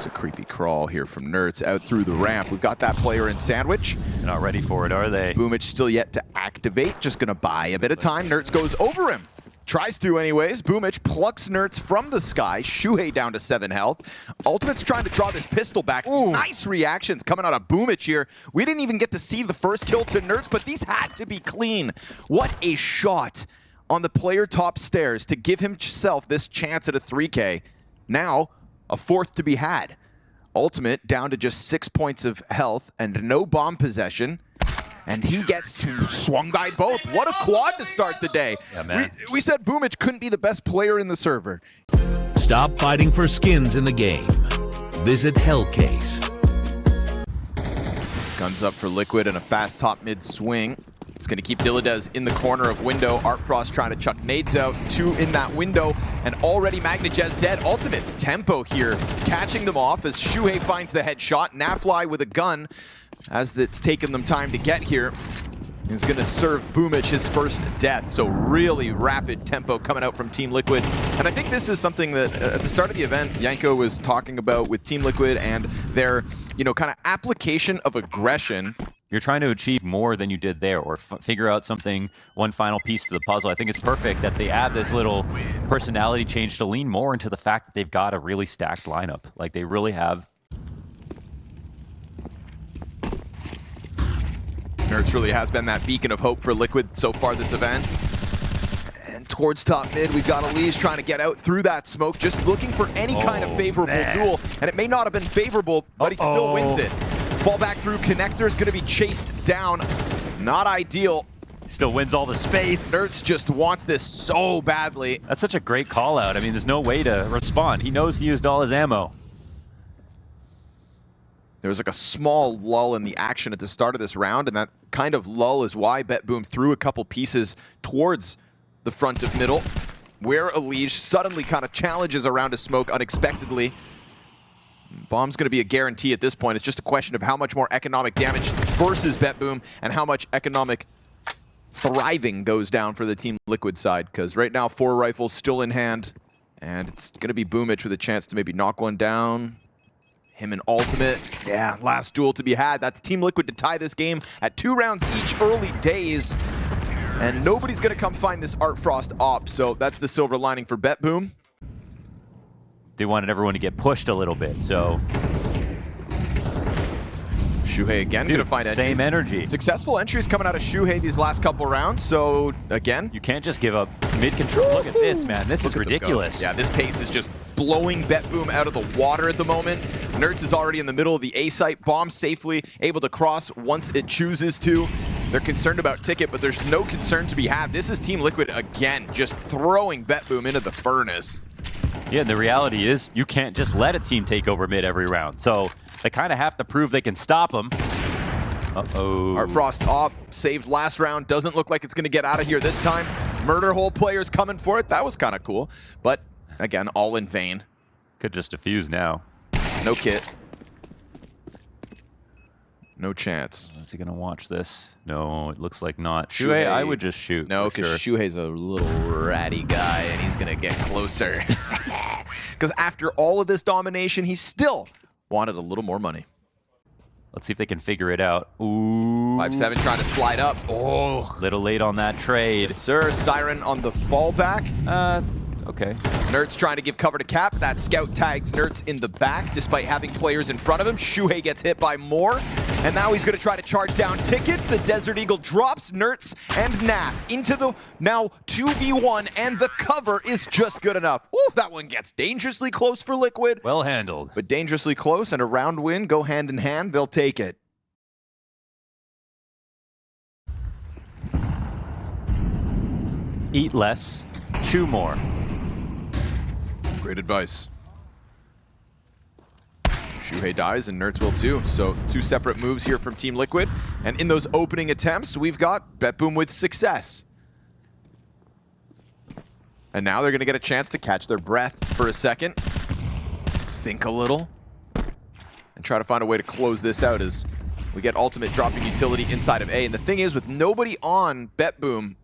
It's a creepy crawl here from Nerds out through the ramp. We've got that player in sandwich. They're not ready for it, are they? Boomich still yet to activate. Just going to buy a bit of time. Nerds goes over him. Tries to anyways. Boomich plucks Nerds from the sky. Shuhei down to 7 health. Ultimate's trying to draw this pistol back. Ooh. Nice reactions coming out of Boomich here. We didn't even get to see the first kill to Nerds, but these had to be clean. What a shot on the player top stairs to give himself this chance at a 3K. Now, a fourth to be had. Ultimate down to just 6 points of health and no bomb possession. And he gets swung by both. What a quad to start the day. Yeah, man. We said Boomich couldn't be the best player in the server. Stop fighting for skins in the game. Visit Hellcase. Guns up for Liquid and a fast top mid swing. It's going to keep Dilladez in the corner of window. Artfrost trying to chuck nades out. 2 in that window. And already Magnajez dead. Ultimate's tempo here, catching them off as Shuhei finds the headshot. Nafly with a gun, as it's taken them time to get here, is going to serve Boomich his first death. So really rapid tempo coming out from Team Liquid. And I think this is something that at the start of the event, Yanko was talking about with Team Liquid and their, kind of application of aggression. You're trying to achieve more than you did there, or figure out something, one final piece to the puzzle. I think it's perfect that they add this little personality change to lean more into the fact that they've got a really stacked lineup. Like, they really have. Nerds really has been that beacon of hope for Liquid so far this event. And towards top mid, we've got Elise trying to get out through that smoke, just looking for any kind of favorable duel. And it may not have been favorable, but he still wins it. Fall back through connector is going to be chased down. Not ideal. Still wins all the space. Nerds just wants this so badly. That's such a great call out. I mean, there's no way to respond. He knows he used all his ammo. There was like a small lull in the action at the start of this round, and that kind of lull is why BetBoom threw a couple pieces towards the front of middle, where Elige suddenly kind of challenges around a smoke unexpectedly. Bomb's going to be a guarantee at this point. It's just a question of how much more economic damage versus BetBoom and how much economic thriving goes down for the Team Liquid side, because right now 4 rifles still in hand, and it's going to be Boomich with a chance to maybe knock one down. Him and Ultimate, yeah, last duel to be had. That's Team Liquid to tie this game at 2 rounds each, early days. And nobody's going to come find this Artfrost op, so that's the silver lining for BetBoom. They wanted everyone to get pushed a little bit, so. Shuhei again going to find entries. Same energy. Successful entries coming out of Shuhei these last couple rounds, so again. You can't just give up mid-control. Look at this, man. This is ridiculous. Yeah, this pace is just blowing BetBoom out of the water at the moment. Nerds is already in the middle of the A site. Bomb safely able to cross once it chooses to. They're concerned about ticket, but there's no concern to be had. This is Team Liquid again, just throwing BetBoom into the furnace. Yeah, the reality is you can't just let a team take over mid every round. So they kind of have to prove they can stop them. Uh-oh. Artfrost op saved last round. Doesn't look like it's going to get out of here this time. Murder hole players coming for it. That was kind of cool. But again, all in vain. Could just defuse now. No kit. No chance. Is he going to watch this? No, it looks like not. Shuhei, I would just shoot. No, because Shuhei's a little ratty guy, and he's going to get closer. Because after all of this domination, he still wanted a little more money. Let's see if they can figure it out. Ooh. 5-7 trying to slide up. Oh. Little late on that trade. Yes, sir. Siren on the fallback. Okay. Nerds trying to give cover to Cap. That scout tags Nerds in the back despite having players in front of him. Shuhei gets hit by more. And now he's going to try to charge down Ticket. The Desert Eagle drops Nerds and Naf into the now 2v1, and the cover is just good enough. Ooh, that one gets dangerously close for Liquid. Well handled. But dangerously close, and a round win go hand in hand. They'll take it. Eat less, chew more. Great advice. Shuhei dies and Nerds will too. So 2 separate moves here from Team Liquid. And in those opening attempts, we've got BetBoom with success. And now they're going to get a chance to catch their breath for a second. Think a little. And try to find a way to close this out as we get Ultimate dropping utility inside of A. And the thing is, with nobody on BetBoom,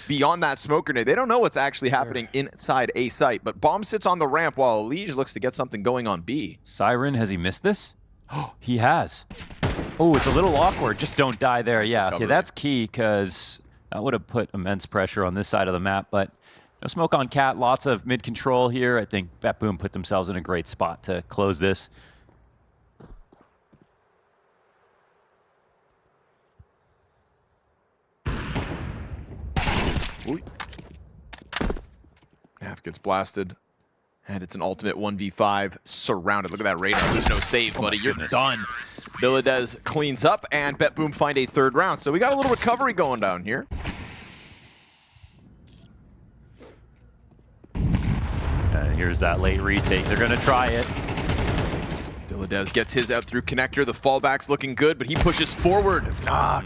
beyond that smoke grenade. They don't know what's actually happening inside A site, but Bomb sits on the ramp while Liege looks to get something going on B. Siren, has he missed this? Oh, he has. Oh, it's a little awkward. Just don't die there. Yeah, okay, that's key because that would have put immense pressure on this side of the map, but no smoke on Cat, lots of mid-control here. I think BetBoom put themselves in a great spot to close this. Ooh. Half gets blasted. And it's an ultimate 1v5 surrounded. Look at that radar. There's no save, buddy. You're done. Dilladez cleans up, and BetBoom find a third round. So we got a little recovery going down here. Here's that late retake. They're going to try it. Dilladez gets his out through connector. The fallback's looking good, but he pushes forward.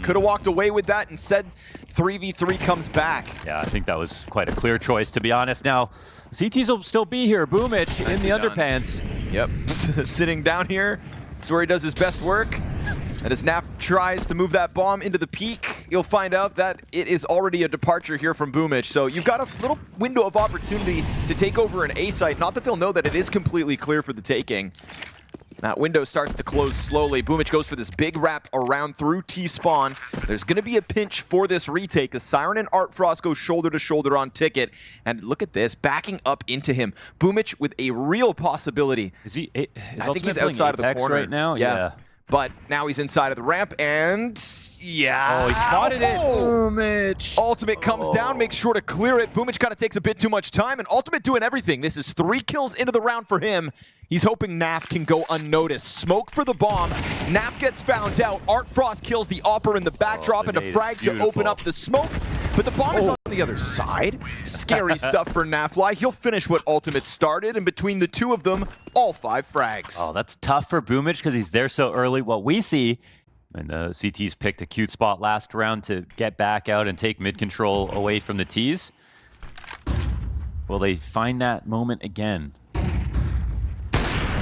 Could have walked away with that. Instead, 3v3 comes back. Yeah, I think that was quite a clear choice, to be honest. Now, CTs will still be here. Boomich in the underpants. Yep, sitting down here. That's where he does his best work. And as Naf tries to move that bomb into the peak, you'll find out that it is already a departure here from Boomich. So you've got a little window of opportunity to take over an A site. Not that they'll know that it is completely clear for the taking. That window starts to close slowly. Boomich goes for this big wrap around through T-spawn. There's going to be a pinch for this retake as Siren and Artfrost go shoulder to shoulder on Ticket. And look at this, backing up into him. Boomich with a real possibility. Is he? I think he's outside of the corner right now. Yeah. But now he's inside of the ramp, and yeah. Oh, he spotted it. Boomich. Ultimate comes down, makes sure to clear it. Boomich kind of takes a bit too much time, and Ultimate doing everything. This is 3 kills into the round for him. He's hoping Naf can go unnoticed. Smoke for the bomb. Naf gets found out. Artfrost kills the Opper in the backdrop and a frag to open up the smoke. But the bomb is on the other side. Scary stuff for Nafly. He'll finish what Ultimate started, and between the two of them, all 5 frags. Oh, that's tough for Boomich because he's there so early. What we see, and the CTs picked a cute spot last round to get back out and take mid-control away from the Ts. Will they find that moment again?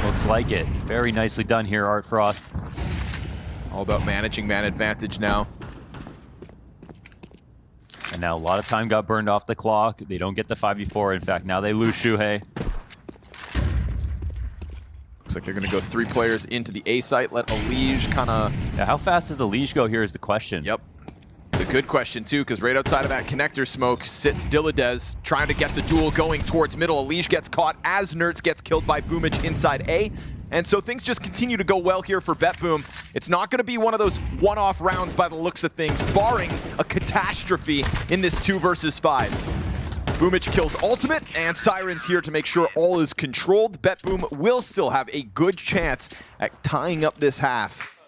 Looks like it. Very nicely done here, Artfrost. All about managing man advantage now. And now a lot of time got burned off the clock. They don't get the 5v4. In fact, now they lose Shuhei. Looks like they're going to go 3 players into the A site. Let Elige kind of... Yeah, how fast does Elige go here is the question. Yep. It's a good question, too, because right outside of that connector smoke sits Dilladez trying to get the duel going towards middle. Elige gets caught as Nerds gets killed by Boomich inside A. And so things just continue to go well here for BetBoom. It's not going to be one of those one-off rounds by the looks of things, barring a catastrophe in this 2 versus 5. Boomich kills Ultimate, and Siren's here to make sure all is controlled. BetBoom will still have a good chance at tying up this half.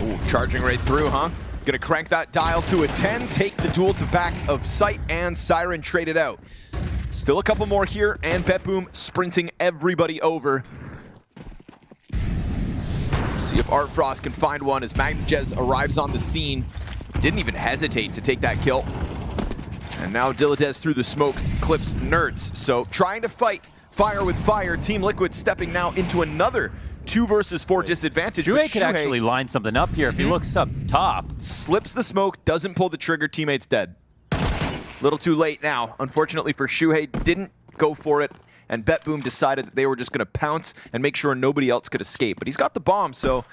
Ooh, charging right through, huh? Gonna crank that dial to a 10, take the duel to back of sight, and Siren traded out. Still a couple more here, and BetBoom sprinting everybody over. See if Artfrost can find one as Magnajez arrives on the scene. Didn't even hesitate to take that kill. And now Dilladez through the smoke clips Nerds. So trying to fight fire with fire. Team Liquid stepping now into another 2 versus 4 disadvantage. Shuhei could actually line something up here if he looks up top. Slips the smoke, doesn't pull the trigger, teammate's dead. Little too late now. Unfortunately for Shuhei, didn't go for it, and BetBoom decided that they were just going to pounce and make sure nobody else could escape. But he's got the bomb, so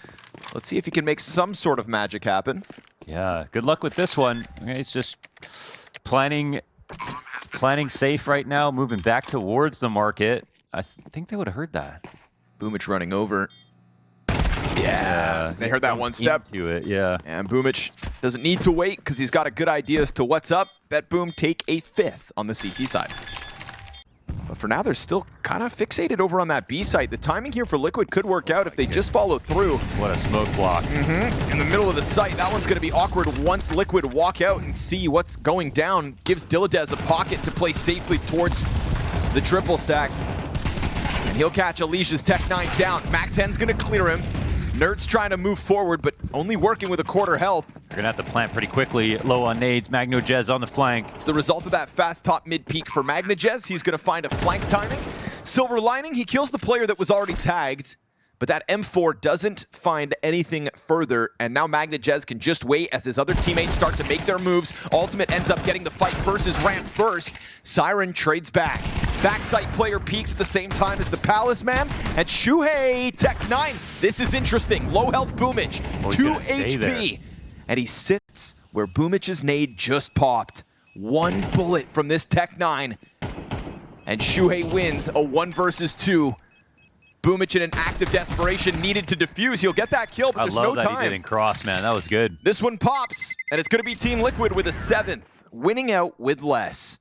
let's see if he can make some sort of magic happen. Yeah, good luck with this one. Okay, it's just planning safe right now, moving back towards the market. I think they would have heard that. Boomich running over. Yeah, they heard that one step. To it, yeah. And Boomich doesn't need to wait because he's got a good idea as to what's up. BetBoom take a 5th on the CT side. But for now, they're still kind of fixated over on that B site. The timing here for Liquid could work out if they just follow through. What a smoke block. In the middle of the site, that one's going to be awkward once Liquid walk out and see what's going down. Gives Dilladez a pocket to play safely towards the triple stack. And he'll catch Alicia's Tech 9 down. Mac 10's going to clear him. Nerds trying to move forward, but only working with a quarter health. They're going to have to plant pretty quickly. Low on nades. Magnajez on the flank. It's the result of that fast top mid peak for Magnajez. He's going to find a flank timing. Silver lining, he kills the player that was already tagged, But that M4 doesn't find anything further, and now MagnaJez can just wait as his other teammates start to make their moves. Ultimate ends up getting the fight versus Rant first. Siren trades back. Backside player peaks at the same time as the Palace man, and Shuhei Tech9. This is interesting. Low health Boomich, 2 HP. And he sits where Boomich's nade just popped. One bullet from this Tech9. And Shuhei wins a 1 versus 2. Boomich in an act of desperation needed to defuse. He'll get that kill, but there's no time. I love that he didn't cross, man. That was good. This one pops, and it's going to be Team Liquid with a 7th, winning out with less.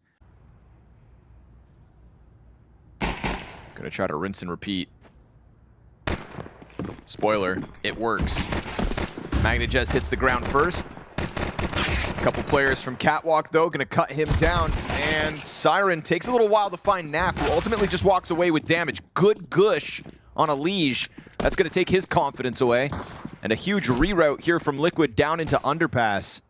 Gonna try to rinse and repeat. Spoiler, it works. MagnaJez hits the ground first. A couple players from Catwalk, though, gonna cut him down. And Siren takes a little while to find Naf, who ultimately just walks away with damage. Good gush on a Liege. That's gonna take his confidence away. And a huge reroute here from Liquid down into Underpass.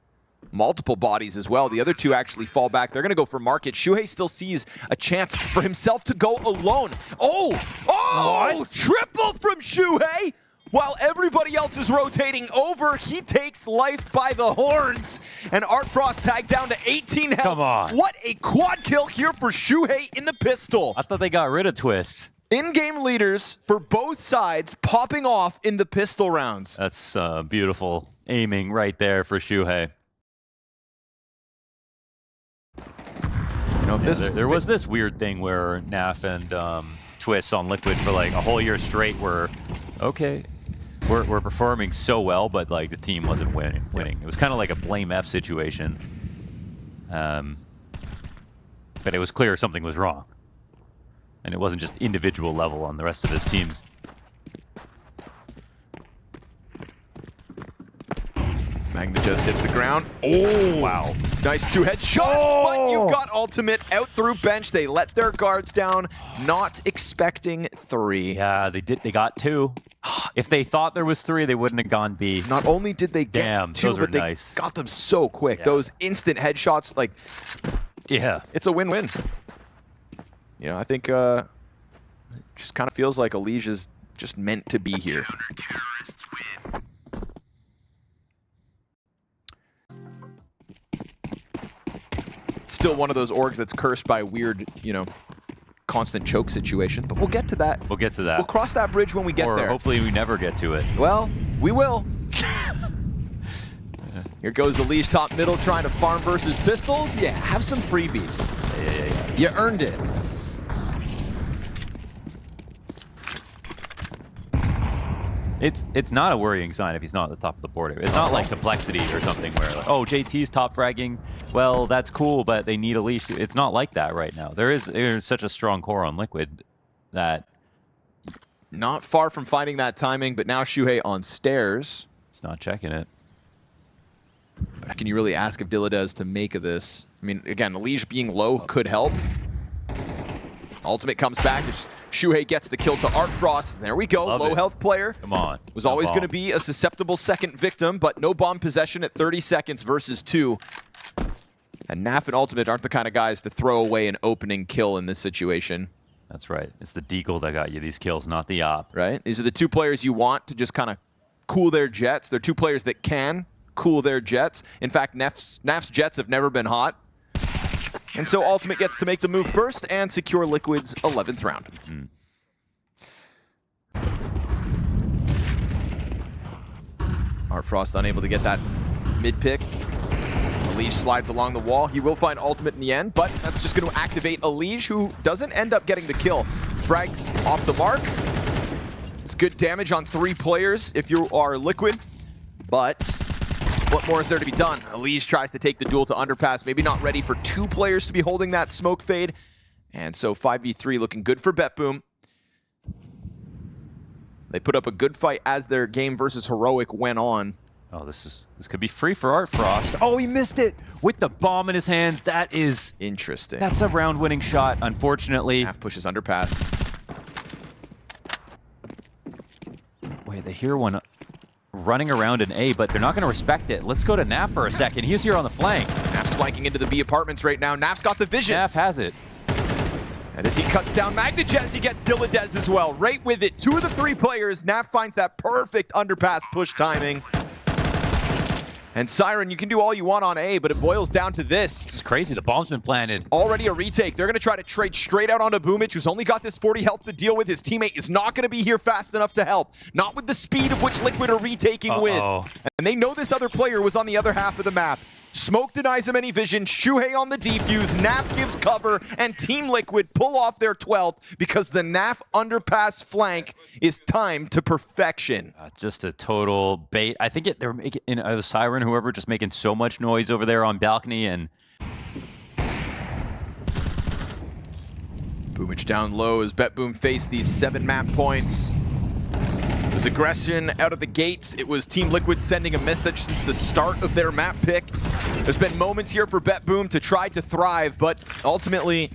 Multiple bodies as well. The other two actually fall back. They're gonna go for Market. Shuhei still sees a chance for himself to go alone. Oh! What? Triple from Shuhei! While everybody else is rotating over, he takes life by the horns. And Artfrost tagged down to 18 health. Come on. What a quad kill here for Shuhei in the pistol. I thought they got rid of Twist. In-game leaders for both sides popping off in the pistol rounds. That's beautiful aiming right there for Shuhei. You know, if there was this weird thing where Naf and Twist on Liquid for like a whole year straight were, okay, we're performing so well, but like the team wasn't winning. It was kind of like a blame F situation. But it was clear something was wrong. And it wasn't just individual level on the rest of his teams. MagnaJez hits the ground. Oh, wow. Nice 2 headshots, but you've got Ultimate out through bench. They let their guards down, not expecting 3. Yeah, they did. They got 2. If they thought there was 3, they wouldn't have gone B. Not only did they get 2, but they got them so quick. Yeah. Those instant headshots, like, yeah, it's a win-win. You know, I think it just kind of feels like Elige is just meant to be here. Still one of those orgs that's cursed by weird, you know, constant choke situation, but we'll get to that. We'll get to that. We'll cross that bridge when we get there. Or hopefully we never get to it. Well, we will. Here goes Elige top middle trying to farm versus pistols. Yeah, have some freebies. Yeah. You earned it. It's not a worrying sign if he's not at the top of the board. It's not like Complexity or something where, like, oh, JT's top fragging. Well, that's cool, but they need a leash. It's not like that right now. There's such a strong core on Liquid that... Not far from finding that timing, but now Shuhei on stairs. He's not checking it. But can you really ask of Dilladez to make of this? I mean, again, Elige being low could help. Ultimate comes back. Shuhei gets the kill to Artfrost. There we go. Low health player. Come on. Was always going to be a susceptible second victim, but no bomb possession at 30 seconds versus 2. And Naf and Ultimate aren't the kind of guys to throw away an opening kill in this situation. That's right. It's the deagle that got you these kills, not the op. Right? These are the 2 players you want to just kind of cool their jets. They're 2 players that can cool their jets. In fact, Naf's jets have never been hot. And so Ultimate gets to make the move first and secure Liquid's 11th round. Artfrost unable to get that mid pick. Elige slides along the wall. He will find Ultimate in the end, but that's just going to activate Elige, who doesn't end up getting the kill. Frags off the mark. It's good damage on 3 players if you are Liquid, but what more is there to be done? Elige tries to take the duel to Underpass, maybe not ready for 2 players to be holding that smoke fade. And so 5v3 looking good for BetBoom. They put up a good fight as their game versus Heroic went on. Oh, this could be free for Artfrost. Oh, he missed it! With the bomb in his hands, that is... Interesting. That's a round-winning shot, unfortunately. Half pushes Underpass. Wait, they hear one running around in A, but they're not going to respect it. Let's go to Naf for a second. He's here on the flank. Naf's flanking into the B apartments right now. Naf's got the vision. Naf has it. And as he cuts down Magnajez, he gets Dilladez as well. Right with it. 2 of the 3 players. Naf finds that perfect underpass push timing. And Siren, you can do all you want on A, but it boils down to this. It's crazy. The bomb's been planted. Already a retake. They're going to try to trade straight out onto Boomich, who's only got this 40 health to deal with. His teammate is not going to be here fast enough to help. Not with the speed of which Liquid are retaking with. And they know this other player was on the other half of the map. Smoke denies him any vision. Shuhei on the defuse. Naf gives cover, and Team Liquid pull off their 12th because the Naf underpass flank is timed to perfection. Just a total bait. I think they're making a Siren, whoever, just making so much noise over there on balcony, and Boomich down low as BetBoom faced these 7 map points. It was aggression out of the gates. It was Team Liquid sending a message since the start of their map pick. There's been moments here for BetBoom to try to thrive, but ultimately,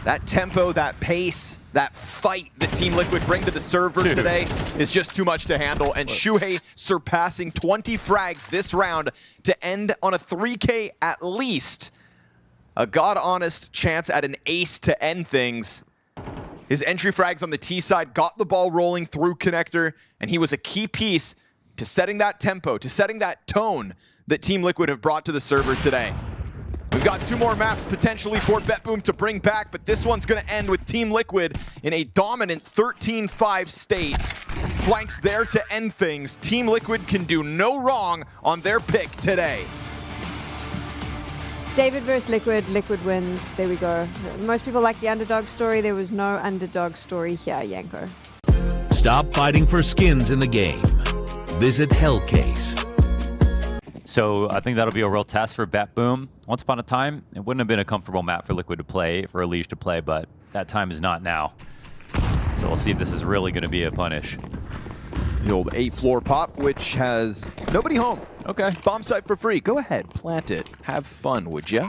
that tempo, that pace, that fight that Team Liquid bring to the servers today is just too much to handle. And Shuhei surpassing 20 frags this round to end on a 3K at least. A god-honest chance at an ace to end things. His entry frags on the T side got the ball rolling through connector, and he was a key piece to setting that tempo, to setting that tone that Team Liquid have brought to the server today. We've got 2 more maps potentially for BetBoom to bring back, but this one's going to end with Team Liquid in a dominant 13-5 state. Flanks there to end things. Team Liquid can do no wrong on their pick today. David versus Liquid. Liquid wins. There we go. Most people like the underdog story. There was no underdog story here, Yanko. Stop fighting for skins in the game. Visit Hellcase. so I think that'll be a real test for BetBoom. Once upon a time, it wouldn't have been a comfortable map for Liquid to play, for Elige to play, but that time is not now. So we'll see if this is really going to be a punish. The old 8-floor pop, which has nobody home. Okay. Bomb site for free. Go ahead, plant it. Have fun, would ya?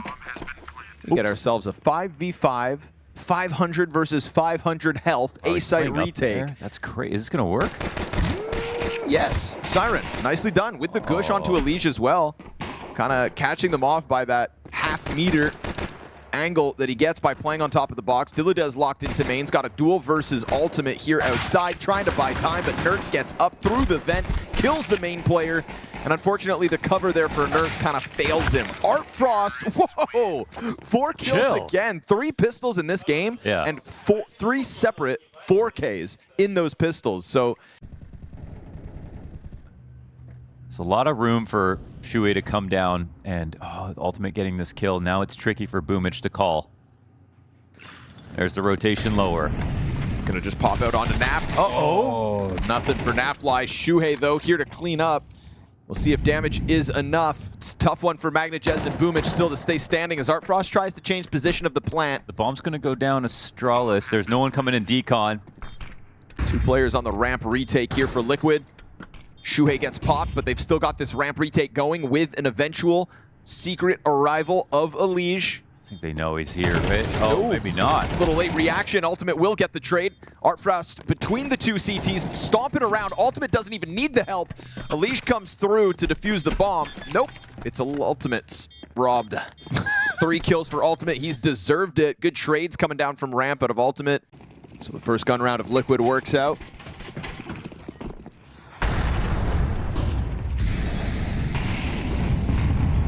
We get ourselves a 5v5, 500 versus 500 health, A-site retake. That's crazy. Is this going to work? Yes. Siren, nicely done with the gush onto Elige as well. Kind of catching them off by that half-meter angle that he gets by playing on top of the box. Dilladez locked into mains, got a duel versus ultimate here outside, trying to buy time, but Nerds gets up through the vent, kills the main player, and unfortunately the cover there for Nerds kind of fails him. Art Frost, whoa! 4 kills again, 3 pistols in this game, and 3 separate 4Ks in those pistols. So there's a lot of room for Shuhei to come down, and ultimate getting this kill. Now it's tricky for Boomich to call. There's the rotation lower. Gonna just pop out onto Naf. Nothing for Nafly. Shuhei, though, here to clean up. We'll see if damage is enough. It's a tough one for Magnajez and Boomich still to stay standing as Art Frost tries to change position of the plant. The bomb's gonna go down Astralis. There's no one coming in decon. 2 players on the ramp retake here for Liquid. Shuhei gets popped, but they've still got this ramp retake going with an eventual secret arrival of Elige. I think they know he's here, right? Oh, maybe not. A little late reaction. Ultimate will get the trade. Art Frost between the 2 CTs, stomping around. Ultimate doesn't even need the help. Elige comes through to defuse the bomb. Nope, it's Ultimate's robbed. 3 kills for Ultimate. He's deserved it. Good trades coming down from ramp out of Ultimate. So the first gun round of Liquid works out.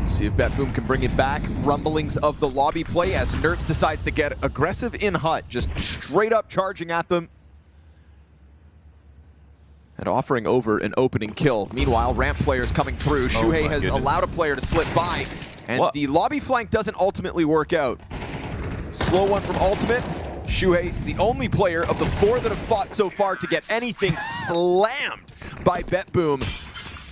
See if BetBoom can bring it back. Rumblings of the lobby play as Nerds decides to get aggressive in hut, just straight up charging at them and offering over an opening kill. Meanwhile, ramp players coming through. Shuhei has allowed a player to slip by, and the lobby flank doesn't ultimately work out. Slow one from Ultimate. Shuhei, the only player of the 4 that have fought so far to get anything slammed by BetBoom.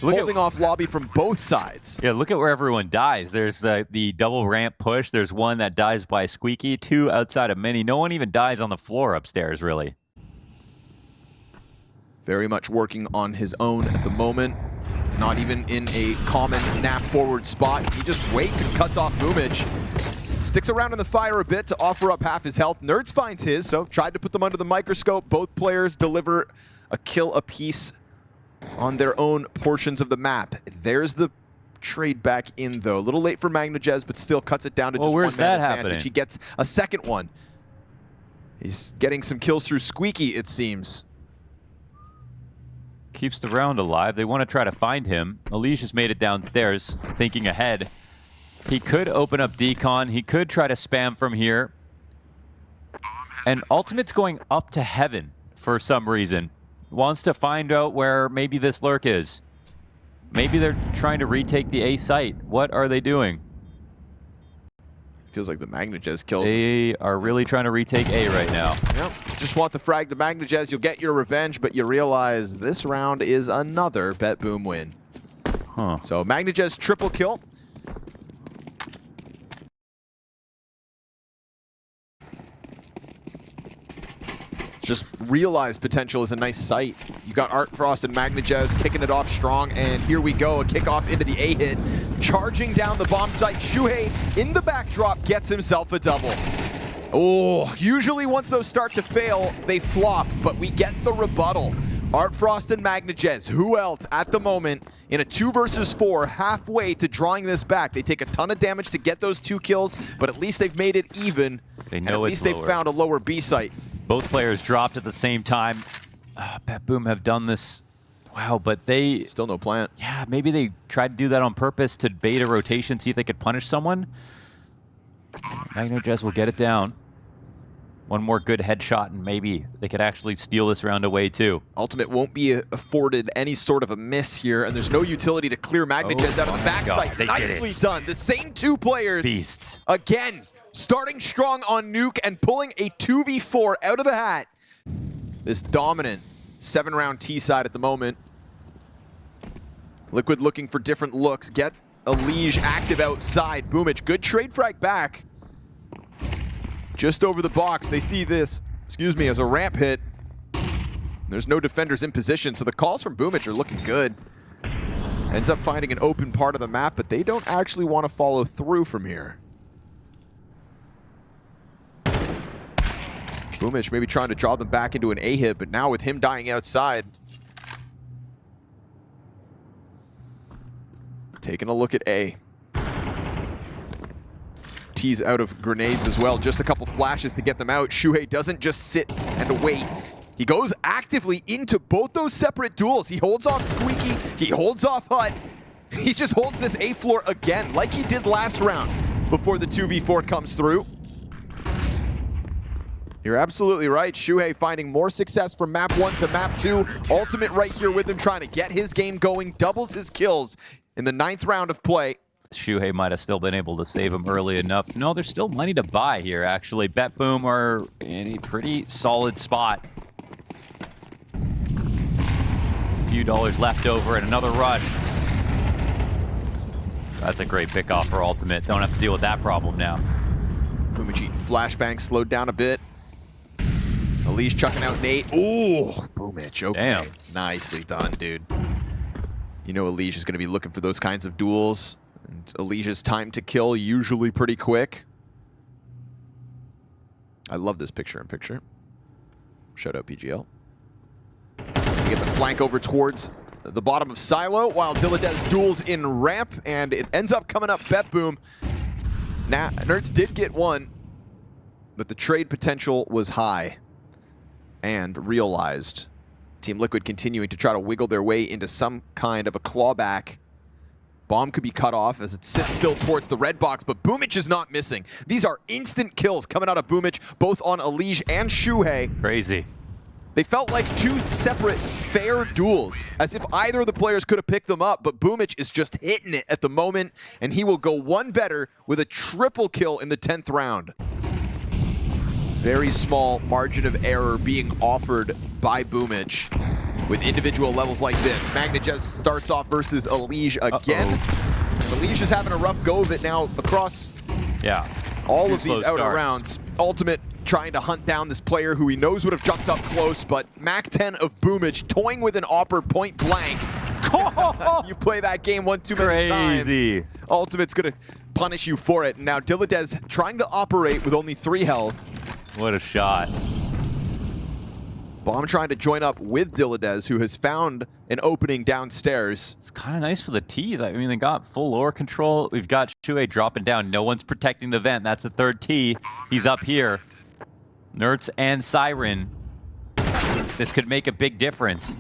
Holding off lobby from both sides. Yeah, look at where everyone dies. There's the double ramp push. There's one that dies by Squeaky, 2 outside of Mini. No one even dies on the floor upstairs, really. Very much working on his own at the moment. Not even in a common nap forward spot. He just waits and cuts off Boomich. Sticks around in the fire a bit to offer up half his health. Nerds finds his, so tried to put them under the microscope. Both players deliver a kill apiece on their own portions of the map. There's the trade back in, though. A little late for Magnajez, but still cuts it down to just 1 man advantage. He gets a second one. He's getting some kills through Squeaky, it seems. Keeps the round alive. They want to try to find him. Elige has made it downstairs, thinking ahead. He could open up Decon. He could try to spam from here. And Ultimate's going up to heaven for some reason. Wants to find out where maybe this lurk is. Maybe they're trying to retake the A site. What are they doing? Feels like the Magnajez kills. They are really trying to retake A right now. Yep. Just want the frag to Magnajez. You'll get your revenge, but you realize this round is another BetBoom win. Huh. So Magnajez triple kill. Just realize potential is a nice sight. You got Art Frost and Magnajez kicking it off strong, and here we go, a kickoff into the A hit. Charging down the bomb site, Shuhei in the backdrop gets himself a double. Oh, usually once those start to fail, they flop, but we get the rebuttal. Art Frost and Magnajez, who else at the moment in a 2 versus 4, halfway to drawing this back. They take a ton of damage to get those 2 kills, but at least they've made it even. They know and at least they've found a lower B site. Both players dropped at the same time. BetBoom have done this. Wow, but they... Still no plant. Yeah, maybe they tried to do that on purpose to bait a rotation, see if they could punish someone. Magnajez will get it down. One more good headshot, and maybe they could actually steal this round away, too. Ultimate won't be afforded any sort of a miss here, and there's no utility to clear Magnajez out of the backside. Nicely done. The same 2 players. Beasts. Again, starting strong on Nuke and pulling a 2v4 out of the hat. This dominant 7-round T side at the moment. Liquid looking for different looks. Get Elige active outside. Boomich, good trade frag back. Just over the box, they see this, as a ramp hit. There's no defenders in position, so the calls from Boomich are looking good. Ends up finding an open part of the map, but they don't actually want to follow through from here. Boomich maybe trying to draw them back into an A hit, but now with him dying outside. Taking a look at A. T's out of grenades as well. Just a couple flashes to get them out. Shuhei doesn't just sit and wait. He goes actively into both those separate duels. He holds off Squeaky. He holds off Hut. He just holds this A floor again, like he did last round before the 2v4 comes through. You're absolutely right. Shuhei finding more success from map 1 to map 2. Ultimate right here with him, trying to get his game going. Doubles his kills in the 9th round of play. Shuhei might have still been able to save him early enough. No, there's still money to buy here, actually. BetBoom are in a pretty solid spot. A few dollars left over and another rush. That's a great pickoff for Ultimate. Don't have to deal with that problem now. Boomich eating flashbang, slowed down a bit. Elige chucking out Nate. Ooh, Boomich, okay. Damn. Nicely done, dude. You know Elige is going to be looking for those kinds of duels. And Elige's time to kill usually pretty quick. I love this picture-in-picture. Shout out PGL. Get the flank over towards the bottom of Silo while Dilladez duels in ramp, and it ends up coming up BetBoom. Nah, Nerds did get one, but the trade potential was high and realized. Team Liquid continuing to try to wiggle their way into some kind of a clawback. Bomb could be cut off as it sits still towards the red box, but Boomich is not missing. These are instant kills coming out of Boomich, both on Elige and Shuhei. Crazy. They felt like 2 separate fair duels, as if either of the players could have picked them up, but Boomich is just hitting it at the moment, and he will go one better with a triple kill in the 10th round. Very small margin of error being offered by Boomich with individual levels like this. Magnajez starts off versus Elige again. Elige is having a rough go of it now across all of these outer rounds. Ultimate trying to hunt down this player who he knows would have jumped up close, but Mac 10 of Boomich toying with an AWPer point blank. You play that game one too many times. Ultimate's gonna punish you for it. Now Dilladez trying to operate with only 3 health. What a shot. Bomb trying to join up with Dilladez, who has found an opening downstairs. It's kind of nice for the T's. I mean, they got full lore control. We've got Shuhei dropping down. No one's protecting the vent. That's the 3rd T. He's up here. Nerds and Siren. This could make a big difference.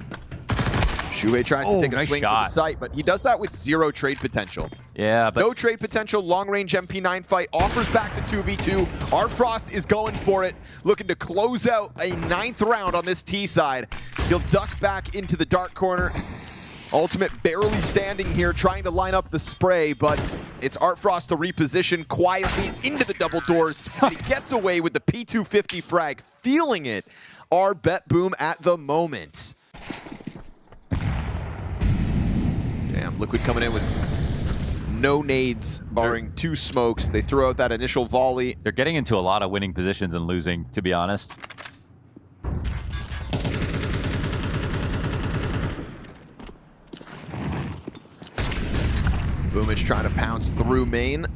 Shuhei tries to take a nice swing shot. for the site, but he does that with 0 trade potential. Yeah, but No trade potential, long-range MP9 fight, offers back the 2v2. Artfrost is going for it, looking to close out a 9th round on this T side. He'll duck back into the dark corner. Ultimate barely standing here, trying to line up the spray, but it's Artfrost to reposition quietly into the double doors, and he gets away with the P250 frag. Feeling it are BetBoom at the moment. Damn, Liquid coming in with no nades, barring 2 smokes. They throw out that initial volley. they're getting into a lot of winning positions and losing, to be honest. Boomage trying to pounce through main.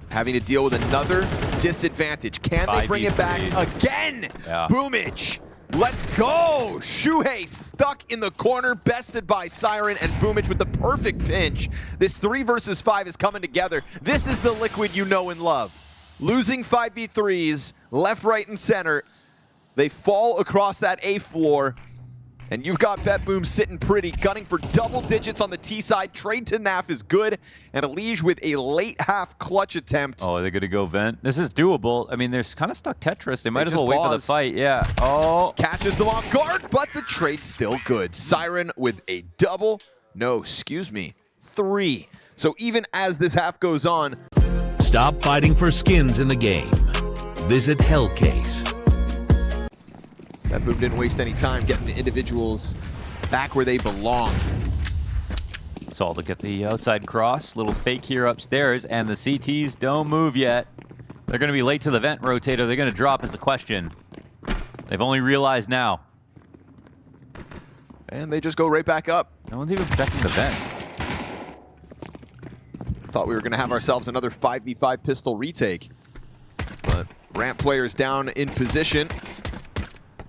Having to deal with another disadvantage. Can they bring it back 5v3. again? Yeah. Boomage, let's go! Shuhei stuck in the corner, bested by Siren, and Boomage with the perfect pinch. This 3 versus 5 is coming together. This is the Liquid you know and love. Losing 5v3s, left, right, and center. They fall across that A floor. And you've got BetBoom sitting pretty, gunning for double digits on the T side. Trade to Naf is good, and Elige with a late half clutch attempt. Oh, they're gonna go vent. This is doable. I mean, they're kind of stuck Tetris. They might as just well wait for the pause. fight. Yeah. Oh. Catches them off guard, but the trade's still good. Siren with a double. No, excuse me, 3. So even as this half goes on, Stop fighting for skins in the game. Visit Hellcase. BetBoom didn't waste any time getting the individuals back where they belong. Saul to get the outside cross. Little fake here upstairs, and the CTs don't move yet. They're going to be late to the vent rotator. They're going to drop is the question. They've only realized now. And they just go right back up. No one's even protecting the vent. Thought we were going to have ourselves another 5v5 pistol retake. But ramp players down in position.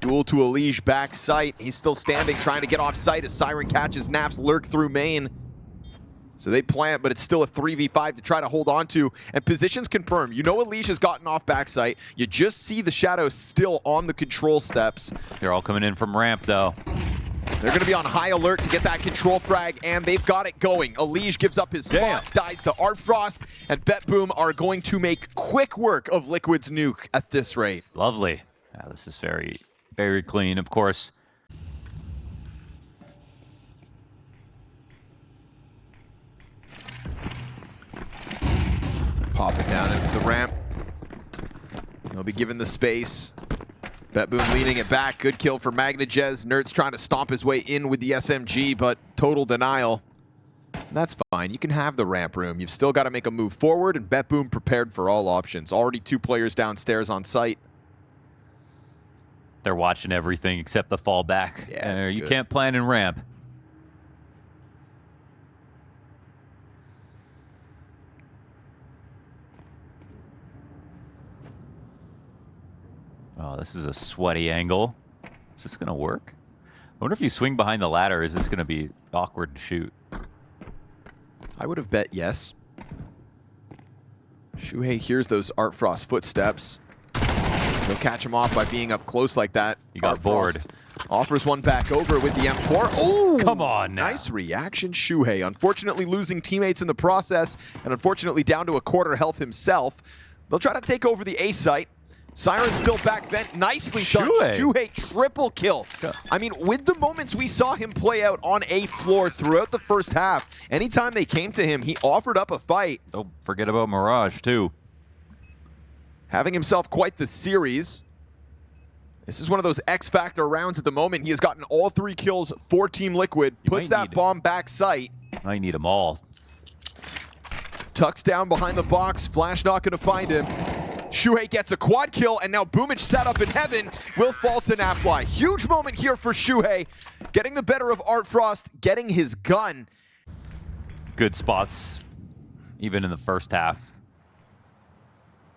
Duel to Elige back sight. He's still standing, trying to get off sight as Siren catches Naf's lurk through main. So they plant, but it's still a 3v5 to try to hold on to. And positions confirm. You know Elige has gotten off backside. You just see the shadow still on the control steps. They're all coming in from ramp, though. They're going to be on high alert to get that control frag, and they've got it going. Elige gives up his spot, dies to Artfrost, and BetBoom are going to make quick work of Liquid's nuke at this rate. Lovely. Yeah, this is very, very clean, of course. Pop it down into the ramp. They'll be given the space. BetBoom leading it back. Good kill for Magnajez. Nerds trying to stomp his way in with the SMG, but total denial. That's fine. You can have the ramp room. You've still got to make a move forward, and BetBoom prepared for all options. Already 2 players downstairs on site. They're watching everything except the fallback. Yeah, You good. can't plan in ramp. Oh, this is a sweaty angle. Is this going to work? I wonder if you swing behind the ladder, is this going to be awkward to shoot? I would have bet yes. Shuhei hears those Artfrost footsteps. He'll catch him off by being up close like that. You got bored. Offers one back over with the M4. Oh! Come on now. Nice reaction, Shuhei. Unfortunately losing teammates in the process, and unfortunately down to a quarter health himself. They'll try to take over the A site. Siren's still back vent. Nicely done. Shuhei triple kill. I mean, with the moments we saw him play out on A floor throughout the first half, anytime they came to him, he offered up a fight. Don't forget about Mirage, too. Having himself quite the series. This is one of those X-Factor rounds at the moment. He has gotten all 3 kills for Team Liquid. Puts that bomb back sight. I need them all. Tucks down behind the box. Flash not going to find him. Shuhei gets a quad kill, and now Boomage set up in heaven will fall to Nafly. Huge moment here for Shuhei. Getting the better of Artfrost, getting his gun. Good spots, even in the first half.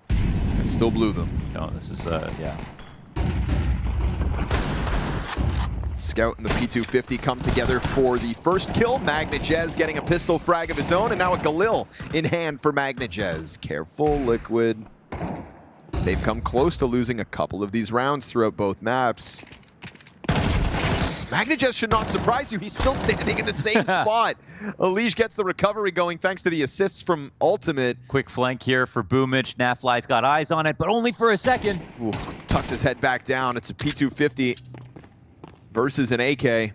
And still blew them. No, this is, yeah. Scout and the P250 come together for the first kill. Magnajez getting a pistol frag of his own, and now a Galil in hand for Magnajez. Careful, Liquid. They've come close to losing a couple of these rounds throughout both maps. MagnaJez should not surprise you. He's still standing in the same spot. Elige gets the recovery going thanks to the assists from Ultimate. Quick flank here for Boomich. Nafly's got eyes on it, but only for a second. Ooh, tucks his head back down. It's a P250 versus an AK.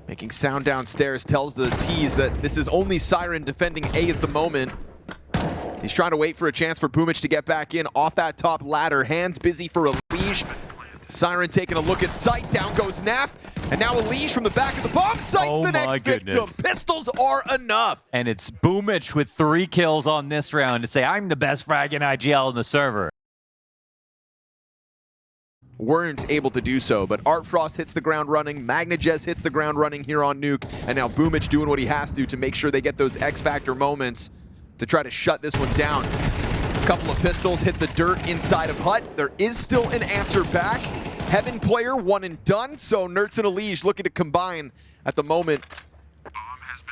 Making sound downstairs tells the T's that this is only Siren defending A at the moment. He's trying to wait for a chance for Boomich to get back in off that top ladder. Hands busy for Elige. Siren taking a look at sight. Down goes Naf. And now Elige from the back of the bomb sights the next victim. Pistols are enough. And it's Boomich with 3 kills on this round to say, I'm the best frag in IGL in the server. Weren't able to do so, but ArtFrost hits the ground running, MagnaJez hits the ground running here on Nuke, and now Boomich doing what he has to make sure they get those X-Factor moments to try to shut this one down. A couple of pistols hit the dirt inside of Hut. There is still an answer back. Heaven player, one and done, so Nertz and Elige looking to combine at the moment.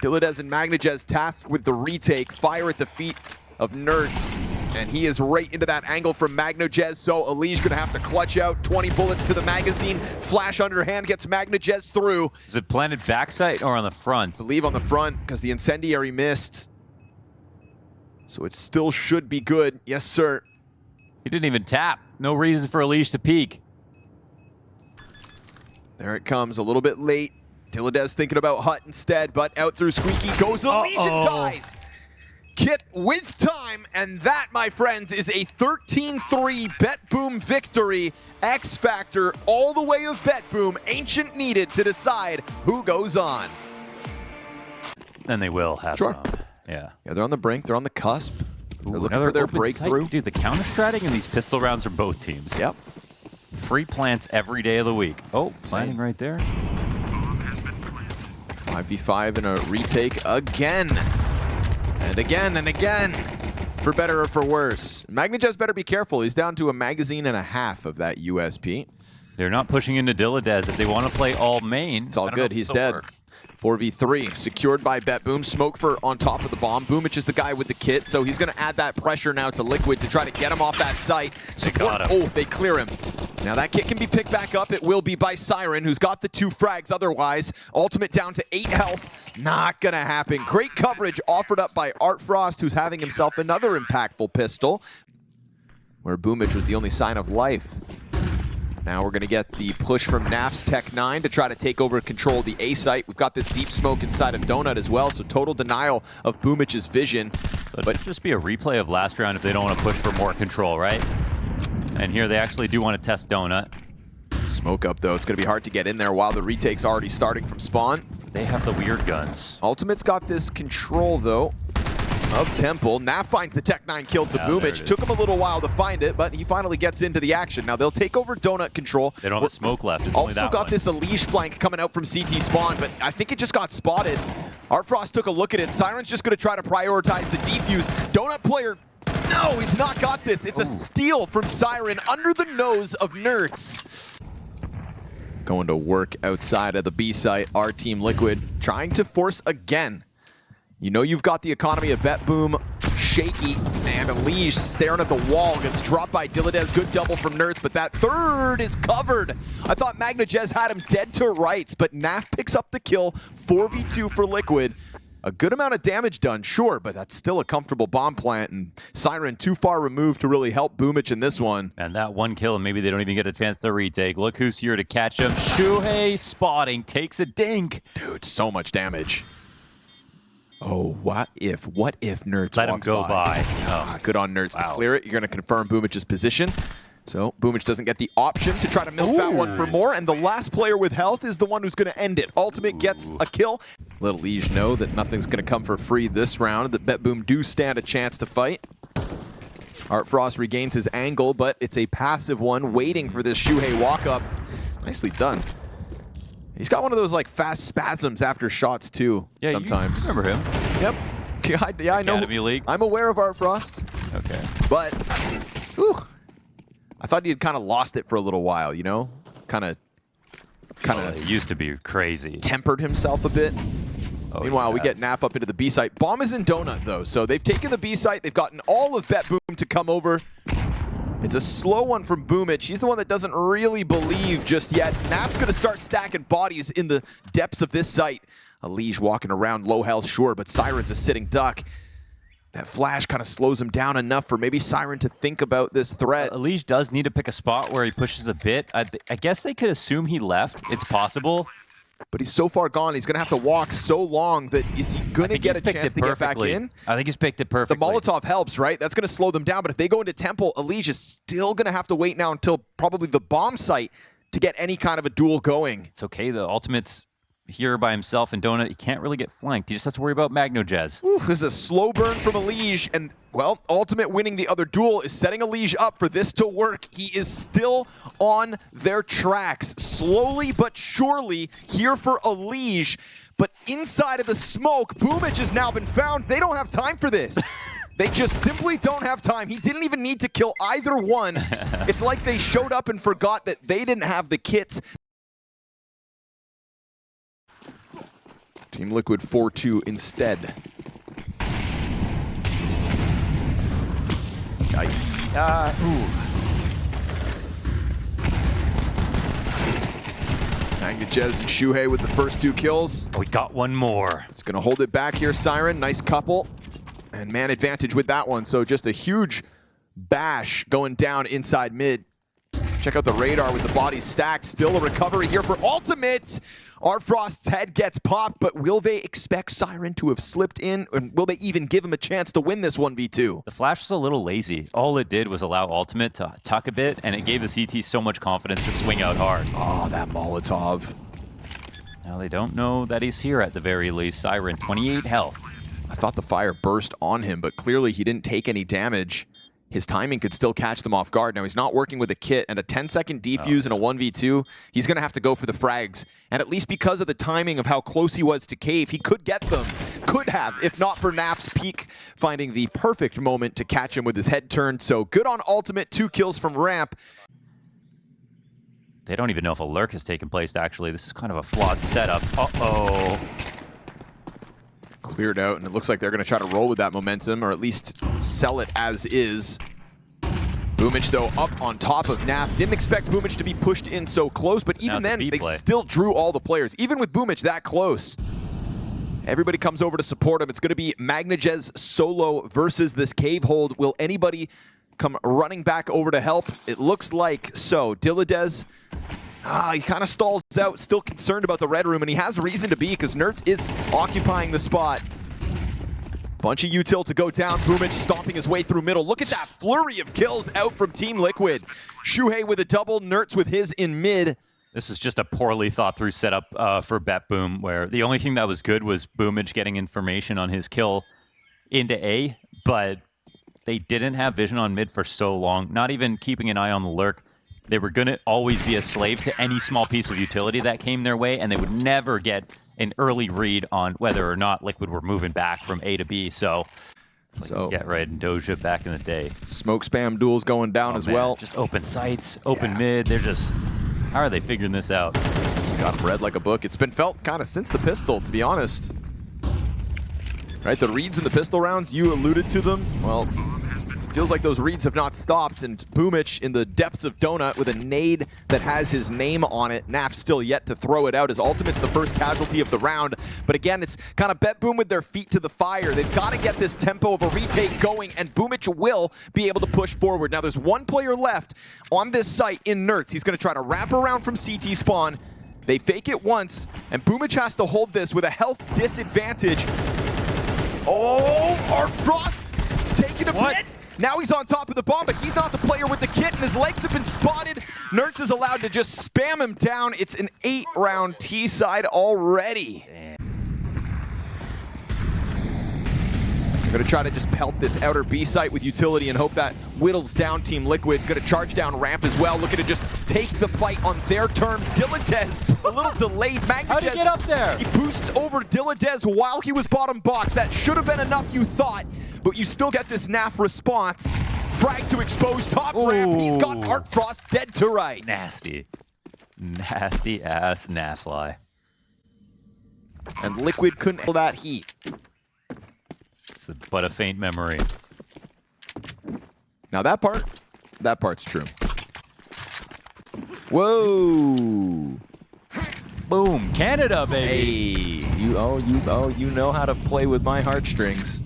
Diladez and MagnaJez tasked with the retake, fire at the feet of Nertz. And he is right into that angle from MagnaJez, so Elige gonna have to clutch out. 20 bullets to the magazine. Flash underhand gets MagnaJez through. Is it planted backside or on the front? To leave on the front because the incendiary missed. So it still should be good. Yes, sir. He didn't even tap. No reason for Elige to peek. There it comes, a little bit late. Diladez thinking about Hut instead, but out through Squeaky goes Elige and dies. Kit with time, and that, my friends, is a 13-3 BetBoom victory. X-Factor all the way of BetBoom. Ancient needed to decide who goes on. And they will have Sure. some. Yeah. Yeah, they're on the brink. They're on the cusp. They're looking Another for their open breakthrough. Sight. Dude, the counter-stratting in these pistol rounds are both teams. Yep. Free plants every day of the week. Oh, planting right there. 5v5 in a retake again. And again and again. For better or for worse. MagnaJez better be careful. He's down to a magazine and a half of that USP. They're not pushing into Diladez if they want to play all main. It's all good. He's dead. 4v3, secured by BetBoom. Smoke for on top of the bomb. Boomich is the guy with the kit, so he's going to add that pressure now to Liquid to try to get him off that site. Got him. Oh, they clear him. Now that kit can be picked back up. It will be by Siren, who's got the 2 frags otherwise. Ultimate down to 8 health. Not going to happen. Great coverage offered up by ArtFrost, who's having himself another impactful pistol, where Boomich was the only sign of life. Now we're going to get the push from Naf's Tech 9 to try to take over control of the A site. We've got this deep smoke inside of Donut as well, so total denial of Boomich's vision. So it should just be a replay of last round if they don't want to push for more control, right? And here they actually do want to test Donut. Smoke up, though. It's going to be hard to get in there while the retake's already starting from spawn. They have the weird guns. Ultimate's got this control, though, of Temple. Naf finds the Tech 9 kill to Boomich. Took him a little while to find it, but he finally gets into the action. Now they'll take over Donut control. They don't have a smoke left. It's also only that got one. this Elige flank coming out from CT spawn, but I think it just got spotted. ArtFrost took a look at it. Siren's just going to try to prioritize the defuse. Donut player, no, he's not got this. It's a steal from Siren under the nose of Nertz. Going to work outside of the B site. Our team Liquid trying to force again. You know you've got the economy of BetBoom shaky, and Elige staring at the wall, gets dropped by Diladez. Good double from Nertz, but that third is covered. I thought MagnaJez had him dead to rights, but Naf picks up the kill. 4v2 for Liquid. A good amount of damage done, sure, but that's still a comfortable bomb plant, and Siren too far removed to really help Boomich in this one. And that one kill, and maybe they don't even get a chance to retake. Look who's here to catch him. Shuhei spotting, takes a dink. Dude, so much damage. Oh, what if Nertz Let him walks go by. Oh. Good on Nertz to clear it. You're going to confirm Boomich's position. So Boomich doesn't get the option to try to milk that one for more, and the last player with health is the one who's going to end it. Ultimate gets a kill. Let Elige know that nothing's going to come for free this round, that BetBoom do stand a chance to fight. ArtFrost regains his angle, but it's a passive one, waiting for this Shuhei walk-up. Nicely done. He's got one of those like fast spasms after shots too. Yeah, sometimes. You remember him? Yep. Yeah, I know. Academy League. I'm aware of ArtFrost. Okay. But, whew, I thought he had kind of lost it for a little while. You know, kind of It used to be crazy. tempered himself a bit. Oh, Meanwhile, we get yes. Naf up into the B site. Bomb is in Donut, though, so they've taken the B site. They've gotten all of BetBoom to come over. It's a slow one from Boomich. He's the one that doesn't really believe just yet. Naf's going to start stacking bodies in the depths of this site. Elige walking around low health, sure, but Siren's a sitting duck. That flash kind of slows him down enough for maybe Siren to think about this threat. Elige does need to pick a spot where he pushes a bit. I guess they could assume he left. It's possible. But he's so far gone, he's going to have to walk so long that is he going to get a chance to get back in? I think he's picked it perfectly. The Molotov helps, right? That's going to slow them down. But if they go into Temple, Elige is still going to have to wait now until probably the bomb site to get any kind of a duel going. It's okay. The Ultimate's here by himself and Donut. He can't really get flanked. He just has to worry about Magnojez. Ooh, this is a slow burn from Elige. And, well, Ultimate winning the other duel is setting Elige up for this to work. He is still on their tracks. Slowly but surely here for Elige. But inside of the smoke, Boomich has now been found. They don't have time for this. They just simply don't have time. He didn't even need to kill either one. It's like they showed up and forgot that they didn't have the kits. Team Liquid 4-2 instead. Yikes. Magnojez and Shuhei with the first 2 kills. We got one more. It's going to hold it back here, Siren. Nice couple. And man advantage with that one. So just a huge bash going down inside mid. Check out the radar with the bodies stacked. Still a recovery here for Ultimate. Arfrost's head gets popped, but will they expect Siren to have slipped in? And will they even give him a chance to win this 1v2? The flash was a little lazy. All it did was allow Ultimate to tuck a bit, and it gave the CT so much confidence to swing out hard. Oh, that Molotov. Now they don't know that he's here at the very least. Siren, 28 health. I thought the fire burst on him, but clearly he didn't take any damage. His timing could still catch them off guard. Now he's not working with a kit, and a 10-second defuse in a 1v2, he's going to have to go for the frags. And at least because of the timing of how close he was to Cave, he could get them. Could have, if not for Naf's peak, finding the perfect moment to catch him with his head turned. So good on Ultimate, 2 kills from ramp. They don't even know if a lurk has taken place, actually. This is kind of a flawed setup. Uh-oh. Cleared out, and it looks like they're going to try to roll with that momentum, or at least sell it as is. Boomich, though, up on top of Naf. Didn't expect Boomich to be pushed in so close, but even then, they still drew all the players. Even with Boomich that close. Everybody comes over to support him. It's going to be Magnojez solo versus this cave hold. Will anybody come running back over to help? It looks like so. Dilladez, he kind of stalls out, still concerned about the red room, and he has reason to be because Nertz is occupying the spot. Bunch of util to go down. Boomich stomping his way through middle. Look at that flurry of kills out from Team Liquid. Shuhei with a double, Nertz with his in mid. This is just a poorly thought through setup for BetBoom, where the only thing that was good was Boomich getting information on his kill into A, but they didn't have vision on mid for so long, not even keeping an eye on the lurk. They were going to always be a slave to any small piece of utility that came their way, and they would never get an early read on whether or not Liquid were moving back from A to B. So, it's like Get Right and Doja back in the day. Smoke spam duels going down as well. Just open sights, open mid. They're just, how are they figuring this out? Got him read like a book. It's been felt kind of since the pistol, to be honest. Right, the reads in the pistol rounds, you alluded to them. Well, feels like those reads have not stopped, and Boomich in the depths of Donut with a nade that has his name on it. Naf still yet to throw it out. His ultimate's the first casualty of the round, but again, it's kind of BetBoom with their feet to the fire. They've got to get this tempo of a retake going, and Boomich will be able to push forward. Now there's one player left on this site in Nertz. He's going to try to wrap around from CT spawn. They fake it once, and Boomich has to hold this with a health disadvantage. Oh, Arfrost taking a hit. Now he's on top of the bomb, but he's not the player with the kit, and his legs have been spotted. Nertz is allowed to just spam him down. It's an 8-round T-side already. They're going to try to just pelt this outer B site with utility and hope that whittles down Team Liquid. Going to charge down ramp as well, looking to just take the fight on their terms. Dilladez, a little delayed. Magnojez, how'd he get up there? He boosts over Dilladez while he was bottom box. That should have been enough, you thought, but you still get this Naf response. Frag to expose top ramp. He's got Artfrost dead to rights. Nasty. Nasty ass Nafly. And Liquid couldn't handle that heat. It's but a faint memory. Now that part's true. Whoa! Boom, Canada, baby. Hey, you know how to play with my heartstrings.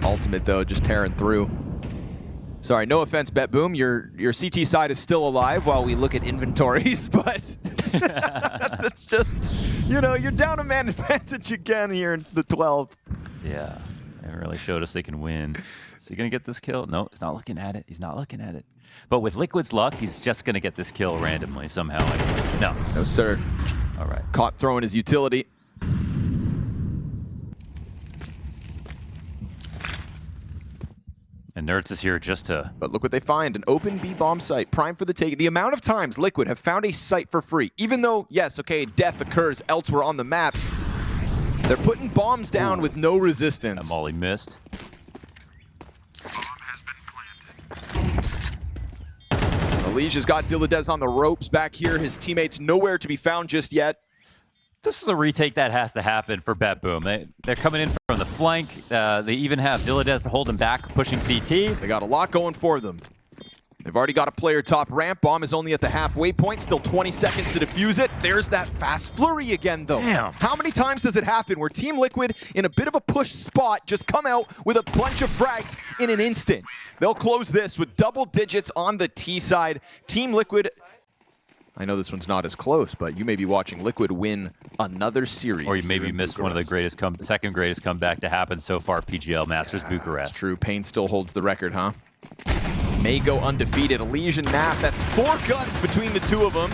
Ultimate though, just tearing through. Sorry, no offense, BetBoom. Your CT side is still alive while we look at inventories, but that's just, you know, you're down a man advantage again here in the 12. Yeah, they really showed us they can win. Is he gonna get this kill? No, he's not looking at it. He's not looking at it. But with Liquid's luck, he's just gonna get this kill randomly somehow. No. No, sir. All right. Caught throwing his utility. And Nerds is here just to... But look what they find, an open B-bomb site, prime for the take. The amount of times Liquid have found a site for free, even though, yes, okay, death occurs elsewhere on the map, they're putting bombs down with no resistance. That molly missed. Liege has got Dilladez on the ropes back here. His teammates nowhere to be found just yet. This is a retake that has to happen for BetBoom. They're coming in from the flank. They even have Dilladez to hold him back, pushing CT. They got a lot going for them. They've already got a player top ramp. Bomb is only at the halfway point. Still 20 seconds to defuse it. There's that fast flurry again, though. Damn. How many times does it happen where Team Liquid, in a bit of a push spot, just come out with a bunch of frags in an instant? They'll close this with double digits on the T side. Team Liquid, I know this one's not as close, but you may be watching Liquid win another series. Or you maybe missed one of the greatest, second greatest comeback to happen so far, PGL Masters Bucharest. That's true. Payne still holds the record, huh? May go undefeated. Legion, Naf, that's 4 guns between the two of them.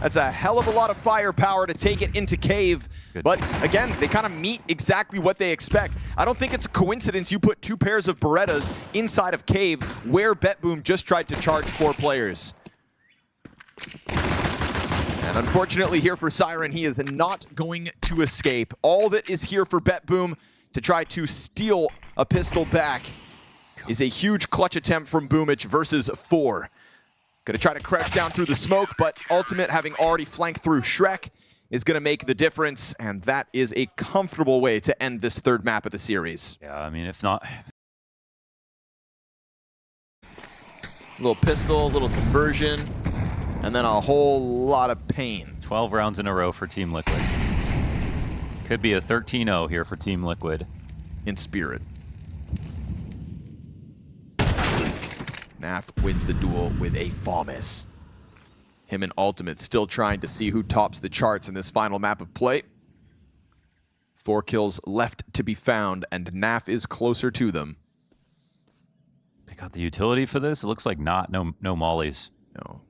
That's a hell of a lot of firepower to take it into Cave. Good. But again, they kind of meet exactly what they expect. I don't think it's a coincidence you put 2 pairs of Berettas inside of Cave where BetBoom just tried to charge 4 players. And unfortunately here for Siren, he is not going to escape. All that is here for BetBoom to try to steal a pistol back is a huge clutch attempt from Boomich versus 4. Gonna try to crash down through the smoke, but Ultimate, having already flanked through Shrek, is gonna make the difference, and that is a comfortable way to end this 3rd map of the series. Yeah, I mean, if not... Little pistol, little conversion, and then a whole lot of pain. 12 rounds in a row for Team Liquid. Could be a 13-0 here for Team Liquid. In spirit. Naf wins the duel with a FAMAS. Him and Ultimate still trying to see who tops the charts in this final map of play. 4 kills left to be found, and Naf is closer to them. They got the utility for this? It looks like not. No mollies. No.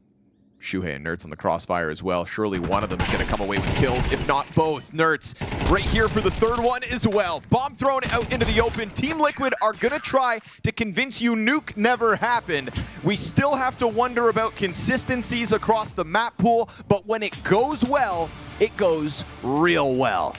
Shuhei and Nertz on the crossfire as well. Surely one of them is going to come away with kills, if not both. Nertz right here for the 3rd one as well. Bomb thrown out into the open. Team Liquid are going to try to convince you Nuke never happened. We still have to wonder about consistencies across the map pool, but when it goes well, it goes real well.